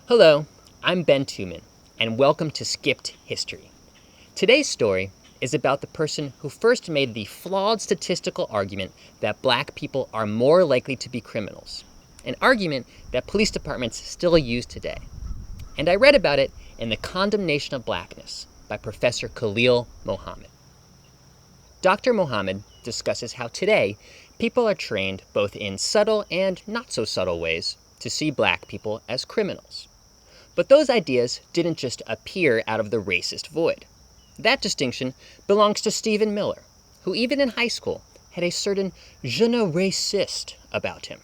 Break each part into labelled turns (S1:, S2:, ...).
S1: Hello, I'm Ben Tuman, and welcome to Skipped History. Today's story is about the person who first made the flawed statistical argument that black people are more likely to be criminals, an argument that police departments still use today. And I read about it in The Condemnation of Blackness by Professor Khalil Muhammad. Dr. Muhammad discusses how today people are trained both in subtle and not so subtle ways to see black people as criminals. But those ideas didn't just appear out of the racist void. That distinction belongs to Stephen Miller, who even in high school had a certain je ne raciste about him.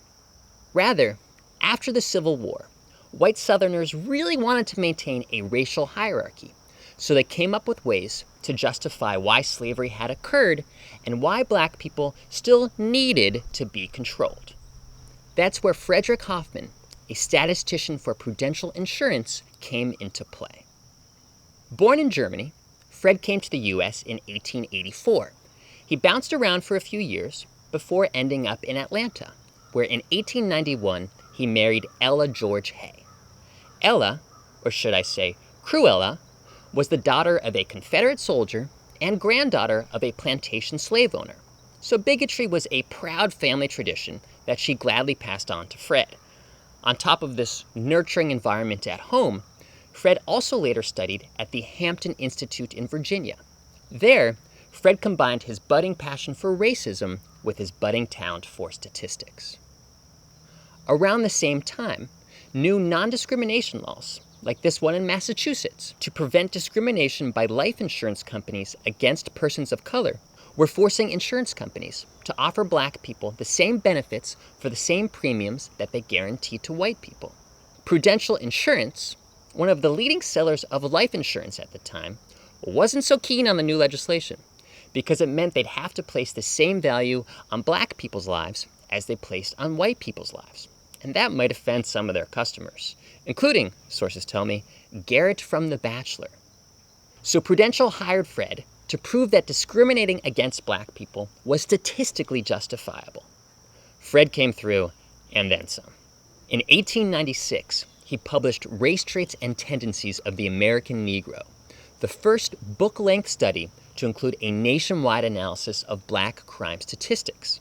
S1: Rather, after the Civil War, white Southerners really wanted to maintain a racial hierarchy, so they came up with ways to justify why slavery had occurred and why black people still needed to be controlled. That's where Frederick Hoffman, a statistician for Prudential Insurance, came into play. Born in Germany, Fred came to the U.S. in 1884. He bounced around for a few years before ending up in Atlanta, where in 1891 he married Ella George Hay. Ella, or should I say Cruella, was the daughter of a Confederate soldier and granddaughter of a plantation slave owner. So bigotry was a proud family tradition that she gladly passed on to Fred. On top of this nurturing environment at home, Fred also later studied at the Hampton Institute in Virginia. There, Fred combined his budding passion for racism with his budding talent for statistics. Around the same time, new non-discrimination laws, like this one in Massachusetts, to prevent discrimination by life insurance companies against persons of color, were forcing insurance companies to offer black people the same benefits for the same premiums that they guaranteed to white people. Prudential Insurance, one of the leading sellers of life insurance at the time, wasn't so keen on the new legislation because it meant they'd have to place the same value on black people's lives as they placed on white people's lives. And that might offend some of their customers, including, sources tell me, Garrett from The Bachelor. So Prudential hired Fred to prove that discriminating against black people was statistically justifiable. Fred came through, and then some. In 1896, he published Race Traits and Tendencies of the American Negro, the first book-length study to include a nationwide analysis of black crime statistics.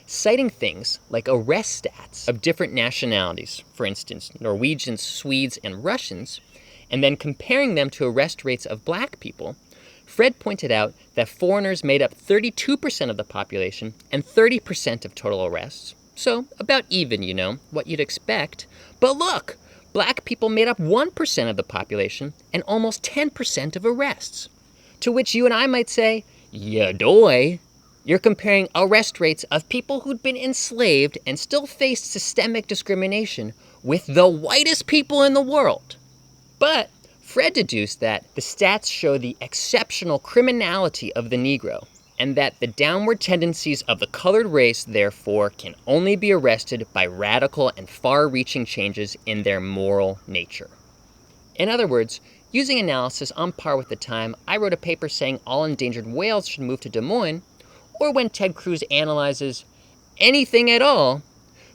S1: Citing things like arrest stats of different nationalities, for instance, Norwegians, Swedes, and Russians, and then comparing them to arrest rates of black people, Fred pointed out that foreigners made up 32% of the population and 30% of total arrests. So, about even, what you'd expect. But look, black people made up 1% of the population and almost 10% of arrests. To which you and I might say, yeah, doy. You're comparing arrest rates of people who'd been enslaved and still faced systemic discrimination with the whitest people in the world. But Fred deduced that the stats show the exceptional criminality of the Negro, and that the downward tendencies of the colored race, therefore, can only be arrested by radical and far-reaching changes in their moral nature. In other words, using analysis on par with the time I wrote a paper saying all endangered whales should move to Des Moines, or when Ted Cruz analyzes anything at all,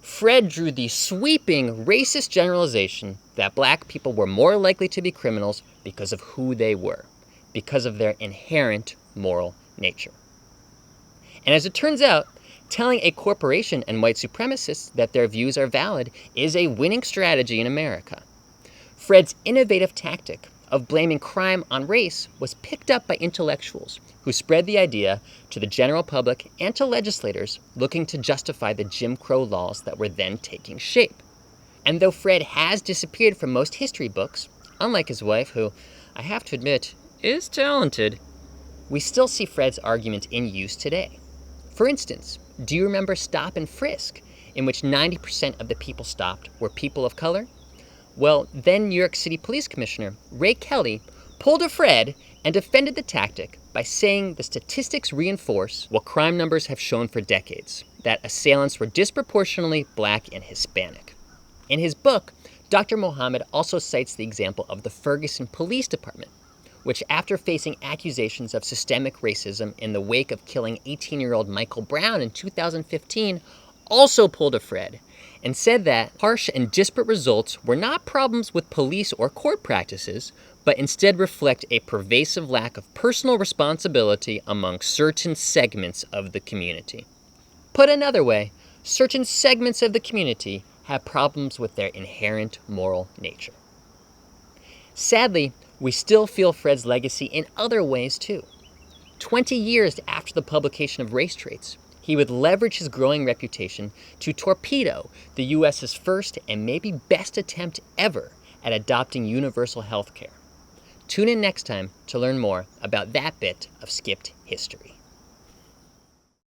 S1: Fred drew the sweeping racist generalization that black people were more likely to be criminals because of who they were, because of their inherent moral nature. And as it turns out, telling a corporation and white supremacists that their views are valid is a winning strategy in America. Fred's innovative tactic of blaming crime on race was picked up by intellectuals who spread the idea to the general public and to legislators looking to justify the Jim Crow laws that were then taking shape. And though Fred has disappeared from most history books, unlike his wife, who, I have to admit, is talented, we still see Fred's argument in use today. For instance, do you remember Stop and Frisk, in which 90% of the people stopped were people of color? Well, then New York City Police Commissioner Ray Kelly pulled a Fred and defended the tactic by saying the statistics reinforce what crime numbers have shown for decades, that assailants were disproportionately black and Hispanic. In his book, Dr. Muhammad also cites the example of the Ferguson Police Department, which after facing accusations of systemic racism in the wake of killing 18-year-old Michael Brown in 2015, also pulled a Fred and said that harsh and disparate results were not problems with police or court practices, but instead reflect a pervasive lack of personal responsibility among certain segments of the community. Put another way, certain segments of the community have problems with their inherent moral nature. Sadly, we still feel Fred's legacy in other ways too. 20 years after the publication of Race Traits, he would leverage his growing reputation to torpedo the U.S.'s first and maybe best attempt ever at adopting universal health care. Tune in next time to learn more about that bit of skipped history.